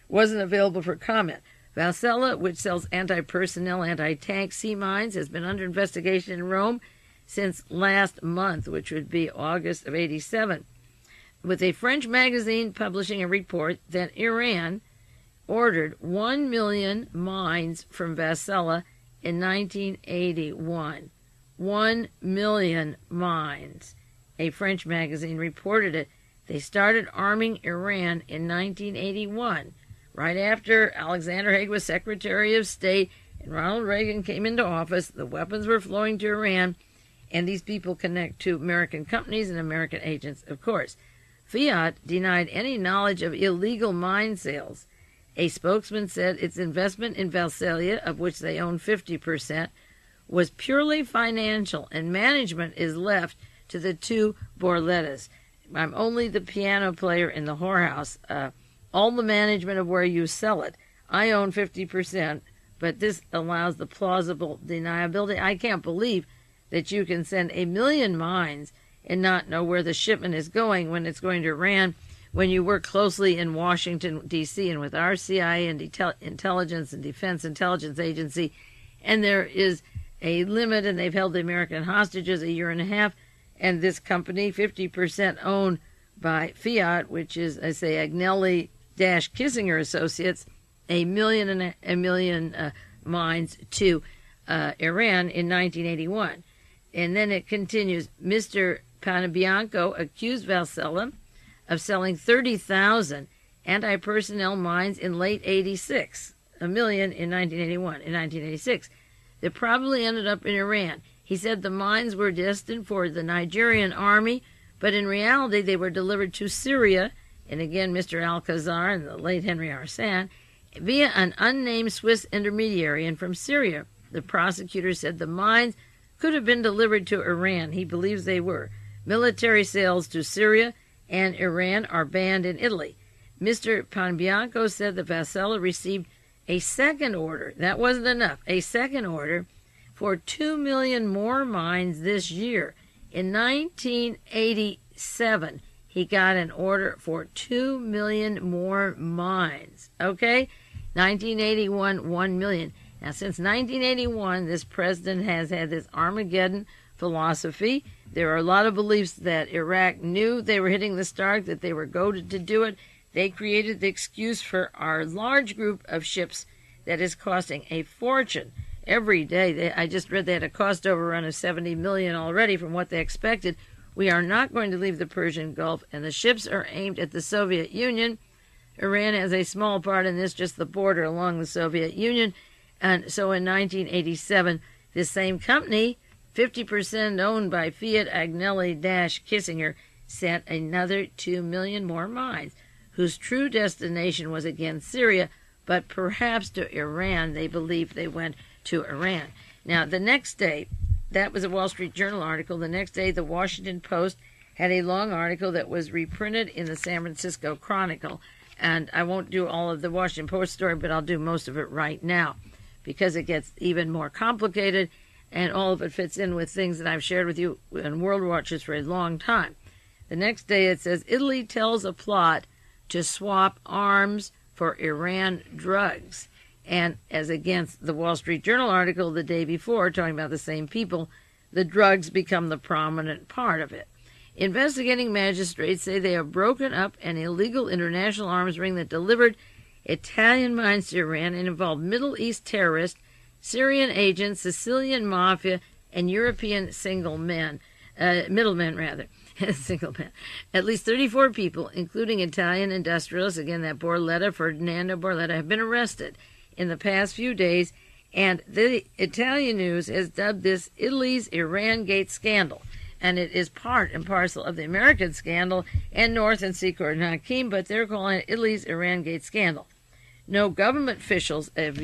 wasn't available for comment. Valsella, which sells anti-personnel, anti-tank sea mines, has been under investigation in Rome since last month, which would be August of '87, with a French magazine publishing a report that Iran ordered 1 million mines from Valsella in 1981. 1 million mines. A French magazine reported it. They started arming Iran in 1981, right after Alexander Haig was Secretary of State and Ronald Reagan came into office. The weapons were flowing to Iran, and these people connect to American companies and American agents, of course. Fiat denied any knowledge of illegal mine sales. A spokesman said its investment in Valsella, of which they own 50%, was purely financial, and management is left to the two Borlettis. I'm only the piano player in the whorehouse. All the management of where you sell it. I own 50%, but this allows the plausible deniability. I can't believe that you can send 1 million mines and not know where the shipment is going when it's going to Iran, when you work closely in Washington, D.C., and with our CIA and intelligence and defense intelligence agency, and there is a limit, and they've held the American hostages 1.5 years, and this company, 50% owned by Fiat, which is, I say, Agnelli-Kissinger Associates, 1 million mines to Iran in 1981. And then it continues, Mr. Panebianco accused Valsella of selling 30,000 anti-personnel mines in late 86, 1 million in 1981. In 1986, that probably ended up in Iran. He said the mines were destined for the Nigerian army, but in reality they were delivered to Syria, and again Mr. Al-Kassar and the late Henry Arsan, via an unnamed Swiss intermediary. And from Syria, the prosecutor said the mines could have been delivered to Iran. He believes they were. Military sales to Syria and Iran are banned in Italy. Mr. Panebianco said that Valsella received a second order. That wasn't enough. A second order for 2 million more mines this year. In 1987, he got an order for 2 million more mines. Okay? 1981, 1 million. Now, since 1981, this president has had this Armageddon philosophy. There are a lot of beliefs that Iraq knew they were hitting the Stark, that they were goaded to do it. They created the excuse for our large group of ships that is costing a fortune every day. I just read they had a cost overrun of 70 million already from what they expected. We are not going to leave the Persian Gulf, and the ships are aimed at the Soviet Union. Iran has a small part in this, just the border along the Soviet Union. And so in 1987, this same company, 50% owned by Fiat Agnelli-Kissinger, sent another 2 million more mines, whose true destination was again Syria, but perhaps to Iran. They believe they went to Iran. Now, the next day, that was a Wall Street Journal article. The next day, the Washington Post had a long article that was reprinted in the San Francisco Chronicle. And I won't do all of the Washington Post story, but I'll do most of it right now because it gets even more complicated, and all of it fits in with things that I've shared with you in World Watchers for a long time. The next day, it says, Italy tells a plot to swap arms for Iran drugs. And as against the Wall Street Journal article the day before, talking about the same people, the drugs become the prominent part of it. Investigating magistrates say they have broken up an illegal international arms ring that delivered Italian mines to Iran and involved Middle East terrorists, Syrian agents, Sicilian mafia, and European middlemen. Single men. At least 34 people, including Italian industrialists, again that Ferdinando Borletta, have been arrested in the past few days, and the Italian news has dubbed this Italy's Iran Gate scandal, and it is part and parcel of the American scandal and North and Secor Hakim, but they're calling it Italy's Iran Gate scandal. No government officials have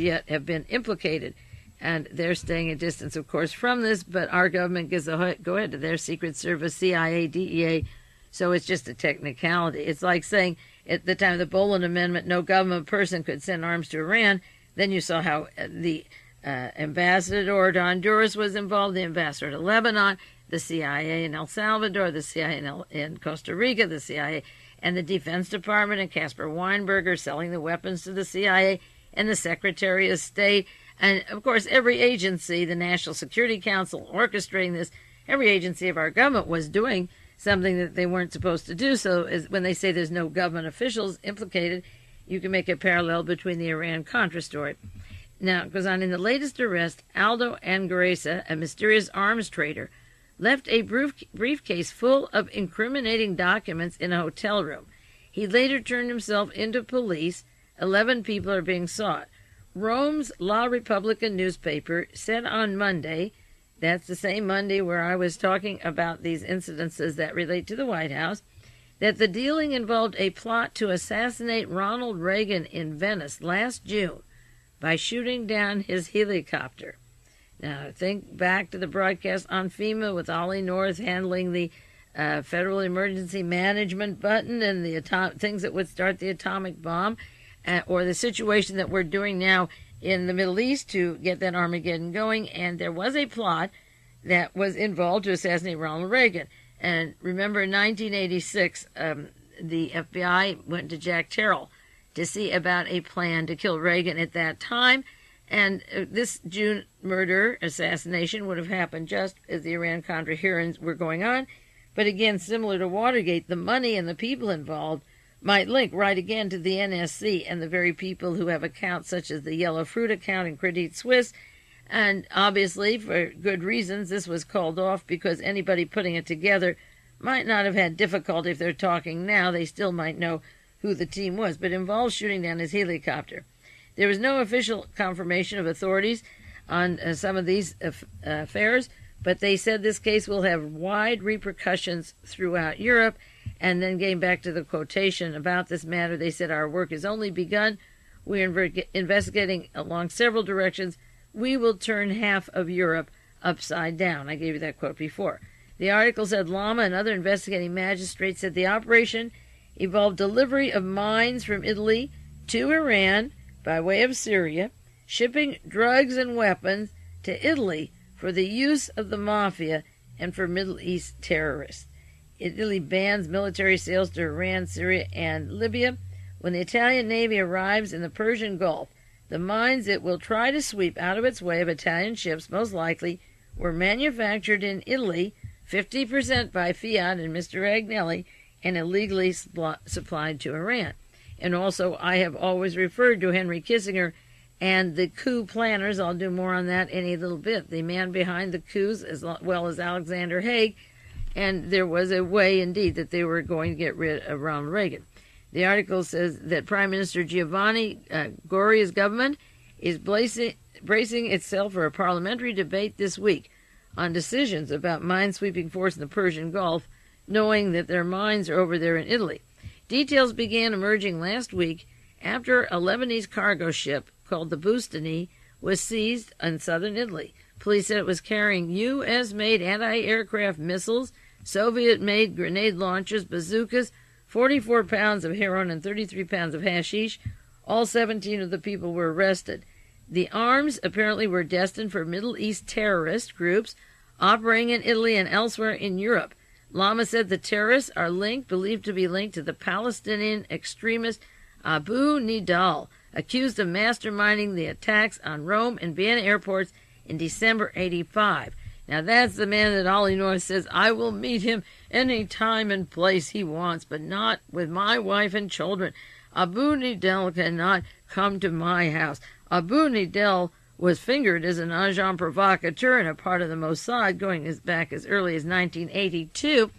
been implicated, and they're staying a distance, of course, from this, but our government gives a go-ahead to their Secret Service, CIA, DEA, so it's just a technicality. It's like saying at the time of the Boland Amendment, no government person could send arms to Iran. Then you saw how the ambassador to Honduras was involved, the ambassador to Lebanon, the CIA in El Salvador, the CIA in Costa Rica, the CIA and the Defense Department, and Caspar Weinberger selling the weapons to the CIA, and the Secretary of State. And, of course, every agency, the National Security Council orchestrating this, every agency of our government was doing something that they weren't supposed to do. So when they say there's no government officials implicated, you can make a parallel between the Iran-Contra story. Now, it goes on, in the latest arrest, Aldo Angaresa, a mysterious arms trader, left a briefcase full of incriminating documents in a hotel room. He later turned himself into police. 11 people are being sought. Rome's La Repubblica newspaper said on Monday, that's the same Monday where I was talking about these incidences that relate to the White House, that the dealing involved a plot to assassinate Ronald Reagan in Venice last June by shooting down his helicopter. Now, think back to the broadcast on FEMA with Ollie North handling the Federal Emergency Management button and the things that would start the atomic bomb, or the situation that we're doing now in the Middle East to get that Armageddon going. And there was a plot that was involved to assassinate Ronald Reagan. And remember, in 1986, the FBI went to Jack Terrell to see about a plan to kill Reagan at that time. And this June murder, assassination, would have happened just as the Iran-Contra hearings were going on. But again, similar to Watergate, the money and the people involved might link right again to the NSC and the very people who have accounts such as the Yellow Fruit account in Credit Suisse. And obviously, for good reasons, this was called off because anybody putting it together might not have had difficulty. If they're talking now, they still might know who the team was, but involved shooting down his helicopter. There was no official confirmation of authorities on some of these affairs, but they said this case will have wide repercussions throughout Europe. And then getting back to the quotation about this matter, they said, our work has only begun. We're investigating along several directions. We will turn half of Europe upside down. I gave you that quote before. The article said Lama and other investigating magistrates said the operation involved delivery of mines from Italy to Iran by way of Syria, shipping drugs and weapons to Italy for the use of the mafia and for Middle East terrorists. Italy bans military sales to Iran, Syria, and Libya. When the Italian Navy arrives in the Persian Gulf, the mines it will try to sweep out of its way of Italian ships most likely were manufactured in Italy, 50% by Fiat and Mr. Agnelli, and illegally supplied to Iran. And also, I have always referred to Henry Kissinger and the coup planners. I'll do more on that in a little bit. The man behind the coups, as well as Alexander Haig, and there was a way, indeed, that they were going to get rid of Ronald Reagan. The article says that Prime Minister Giovanni Goria's government is bracing itself for a parliamentary debate this week on decisions about mine-sweeping force in the Persian Gulf, knowing that their mines are over there in Italy. Details began emerging last week after a Lebanese cargo ship called the Bustani was seized in southern Italy. Police said it was carrying U.S.-made anti-aircraft missiles, Soviet-made grenade launchers, bazookas, 44 pounds of heroin, and 33 pounds of hashish. All 17 of the people were arrested. The arms apparently were destined for Middle East terrorist groups operating in Italy and elsewhere in Europe. Lama said the terrorists are believed to be linked to the Palestinian extremist Abu Nidal, accused of masterminding the attacks on Rome and Vienna airports in December '85. Now that's the man that Ollie North says, I will meet him any time and place he wants, but not with my wife and children. Abu Nidal cannot come to my house. Abu Nidal was fingered as an agent provocateur and a part of the Mossad going back as early as 1982.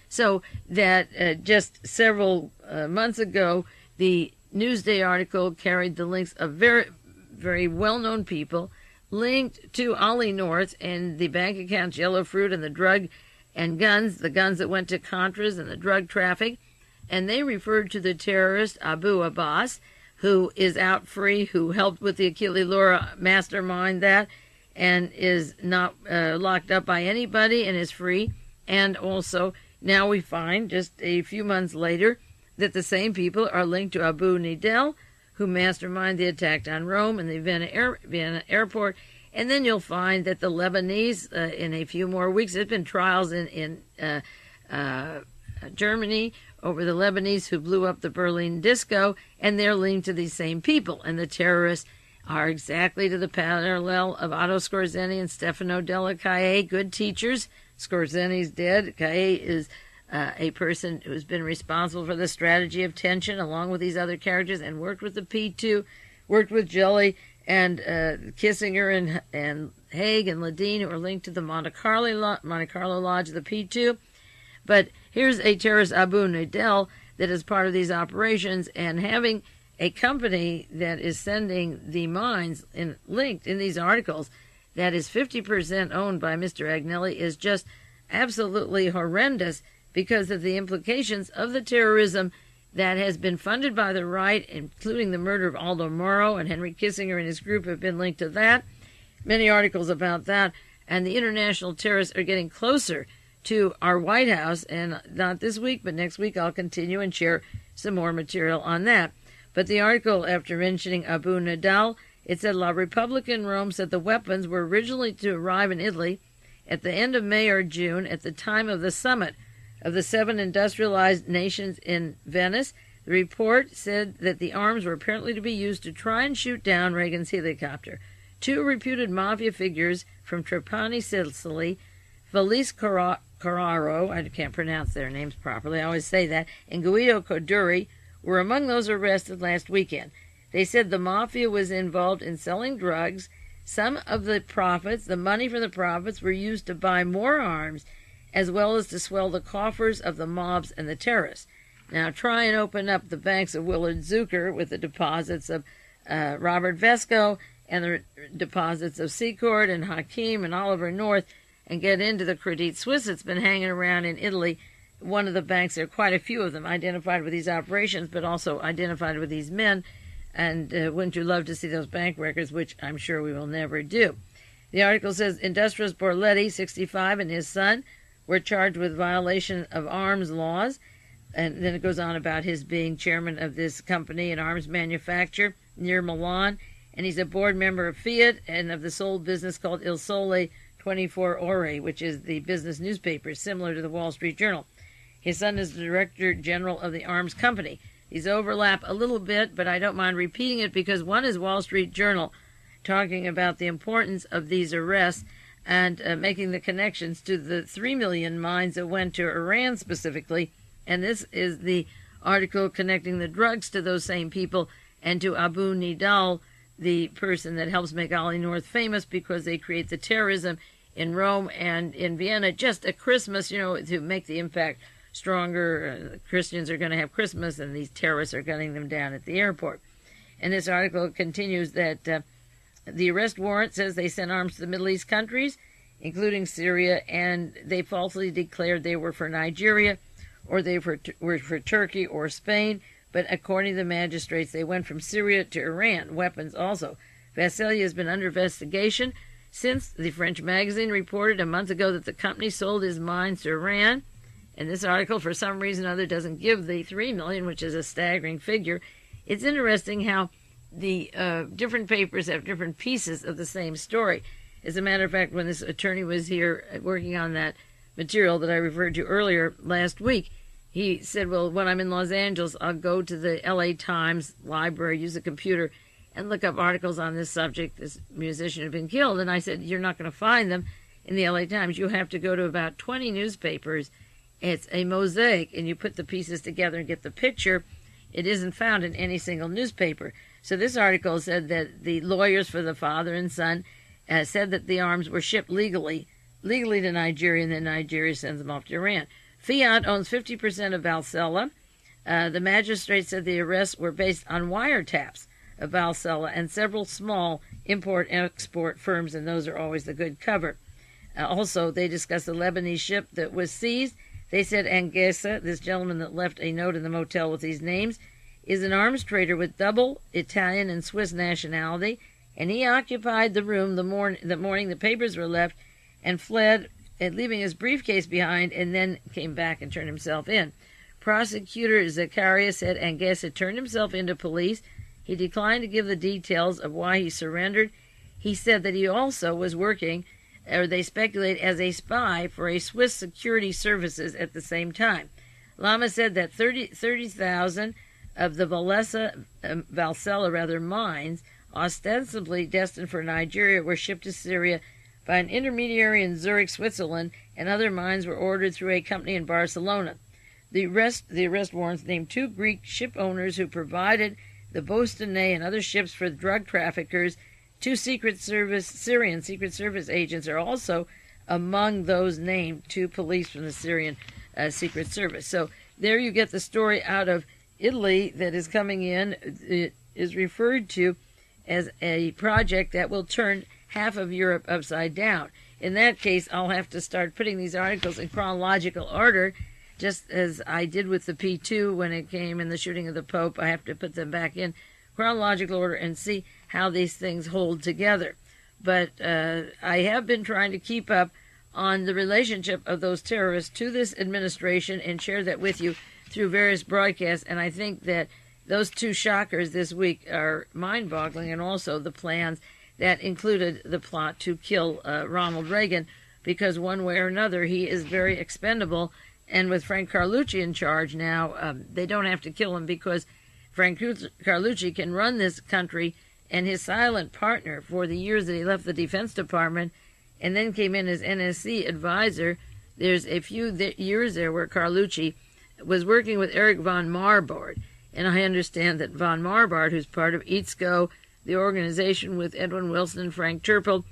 So that just several months ago, the Newsday article carried the links of very, very well-known people linked to Ollie North and the bank accounts, Yellow Fruit, and the drug and guns, the guns that went to Contras and the drug traffic. And they referred to the terrorist Abu Abbas, who is out free, who helped with the Achille Laura mastermind that, and is not locked up by anybody and is free. And also, now we find, just a few months later, that the same people are linked to Abu Nidal, who masterminded the attack on Rome and the Vienna airport. And then you'll find that the Lebanese, in a few more weeks, there's been trials in Germany over the Lebanese who blew up the Berlin disco, and they're linked to these same people. And the terrorists are exactly to the parallel of Otto Skorzeny and Stefano Della Calle, good teachers. Skorzeny's dead. Calle is a person who's been responsible for the strategy of tension, along with these other characters, and worked with the P2, worked with Jelly and Kissinger and Haig and Ladine, who are linked to the Monte Carlo Lodge of the P2. But here's a terrorist, Abu Nidal, that is part of these operations, and having a company that is sending the mines linked in these articles that is 50% owned by Mr. Agnelli is just absolutely horrendous because of the implications of the terrorism that has been funded by the right, including the murder of Aldo Moro, and Henry Kissinger and his group have been linked to that. Many articles about that, and the international terrorists are getting closer to our White House, and not this week, but next week I'll continue and share some more material on that. But the article, after mentioning Abu Nidal, it said La Repubblica in Rome said the weapons were originally to arrive in Italy at the end of May or June at the time of the summit of the 7 industrialized nations in Venice. The report said that the arms were apparently to be used to try and shoot down Reagan's helicopter. 2 reputed mafia figures from Trapani, Sicily, Felice Carraro, I can't pronounce their names properly, I always say that, and Guido Coduri were among those arrested last weekend. They said the mafia was involved in selling drugs. Some of the profits, the money from the profits, were used to buy more arms, as well as to swell the coffers of the mobs and the terrorists. Now try and open up the banks of Willard Zucker with the deposits of Robert Vesco and the deposits of Secord and Hakim and Oliver North, and get into the Credit Suisse that's been hanging around in Italy. One of the banks, there are quite a few of them identified with these operations, but also identified with these men. And wouldn't you love to see those bank records, which I'm sure we will never do. The article says Industrious Borletti, 65, and his son were charged with violation of arms laws. And then it goes on about his being chairman of this company, an arms manufacturer near Milan. And he's a board member of Fiat and of the sole business called Il Sole 24 Ore, which is the business newspaper, similar to the Wall Street Journal. His son is the Director General of the Arms Company. These overlap a little bit, but I don't mind repeating it because one is Wall Street Journal talking about the importance of these arrests and making the connections to the 3 million mines that went to Iran specifically. And this is the article connecting the drugs to those same people and to Abu Nidal, the person that helps make Ali North famous because they create the terrorism in Rome and in Vienna just at Christmas, to make the impact stronger. Christians are going to have Christmas and these terrorists are gunning them down at the airport. And this article continues that the arrest warrant says they sent arms to the Middle East countries, including Syria, and they falsely declared they were for Nigeria or they were for Turkey or Spain. But according to the magistrates, they went from Syria to Iran, weapons also. Vassili has been under investigation since the French magazine reported a month ago that the company sold his mines to Iran. And this article, for some reason or other, doesn't give the 3 million, which is a staggering figure. It's interesting how the different papers have different pieces of the same story. As a matter of fact, when this attorney was here working on that material that I referred to earlier last week, he said, well, when I'm in Los Angeles, I'll go to the LA Times library, use a computer, and look up articles on this subject. This musician had been killed. And I said, you're not going to find them in the LA Times. You have to go to about 20 newspapers. It's a mosaic, and you put the pieces together and get the picture. It isn't found in any single newspaper. So this article said that the lawyers for the father and son said that the arms were shipped legally to Nigeria, and then Nigeria sends them off to Iran. Fiat owns 50% of Valcella. The magistrate said the arrests were based on wiretaps of Valcella and several small import-export firms, and those are always the good cover. Also, they discussed the Lebanese ship that was seized. They said Angesa, this gentleman that left a note in the motel with these names, is an arms trader with double Italian and Swiss nationality, and he occupied the room the morning the papers were left and fled, and leaving his briefcase behind, and then came back and turned himself in. Prosecutor Zacharias said Angesa turned himself into police. He declined to give the details of why he surrendered. He said that he also was working, or they speculate, as a spy for a Swiss security services at the same time. Lama said that 30,000 of the Valcella mines, ostensibly destined for Nigeria, were shipped to Syria by an intermediary in Zurich, Switzerland, and other mines were ordered through a company in Barcelona. The arrest warrants named 2 Greek ship owners who provided the Bostonet and other ships for drug traffickers. 2 Syrian Secret Service agents are also among those named, 2 police from the Syrian Secret Service. So there you get the story out of Italy that is coming in. It is referred to as a project that will turn half of Europe upside down. In that case, I'll have to start putting these articles in chronological order, just as I did with the P2 when it came in the shooting of the Pope. I have to put them back in chronological order and see how these things hold together. But I have been trying to keep up on the relationship of those terrorists to this administration and share that with you through various broadcasts. And I think that those 2 shockers this week are mind-boggling, and also the plans that included the plot to kill Ronald Reagan, because one way or another he is very expendable. And with Frank Carlucci in charge now, they don't have to kill him because Frank Carlucci can run this country, and his silent partner for the years that he left the Defense Department and then came in as NSC advisor. There's a few years there where Carlucci was working with Erich von Marbard, and I understand that von Marbard, who's part of EATSCO, the organization with Edwin Wilson, Frank Turpel,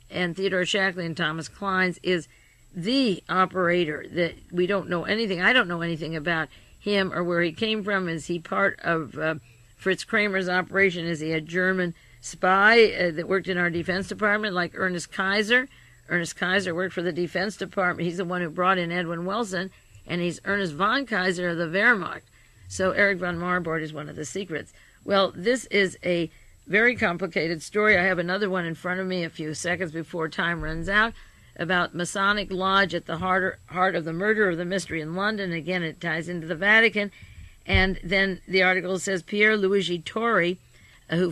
and Theodore Shackley and Thomas Kleins, is the operator that we don't know anything. I don't know anything about him or where he came from. Is he part of Fritz Kramer's operation? Is he a German spy that worked in our Defense Department, like Ernest Kaiser? Ernest Kaiser worked for the Defense Department. He's the one who brought in Edwin Wilson, and he's Ernest von Kaiser of the Wehrmacht. So Erich von Marbard is one of the secrets. Well, this is a very complicated story. I have another one in front of me a few seconds before time runs out about Masonic Lodge at the heart of the murder of the mystery in London. Again, it ties into the Vatican. And then the article says Pier Luigi Torri, who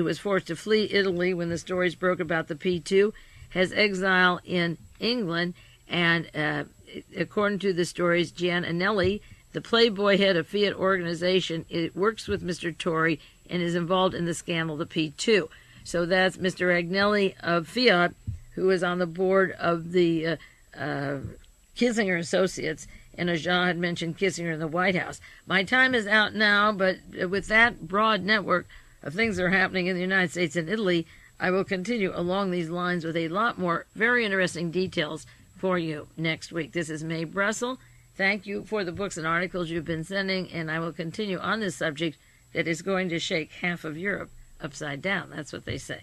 was forced to flee Italy when the stories broke about the P2, has exile in England. And according to the stories, Gian Agnelli, the Playboy head of Fiat organization, it works with Mr. Tory and is involved in the scandal, the P2. So that's Mr. Agnelli of Fiat, who is on the board of the Kissinger Associates, and as Jean had mentioned, Kissinger in the White House. My time is out now, but with that broad network of things that are happening in the United States and Italy, I will continue along these lines with a lot more very interesting details for you next week. This is Mae Brussell. Thank you for the books and articles you've been sending, and I will continue on this subject that is going to shake half of Europe upside down. That's what they say.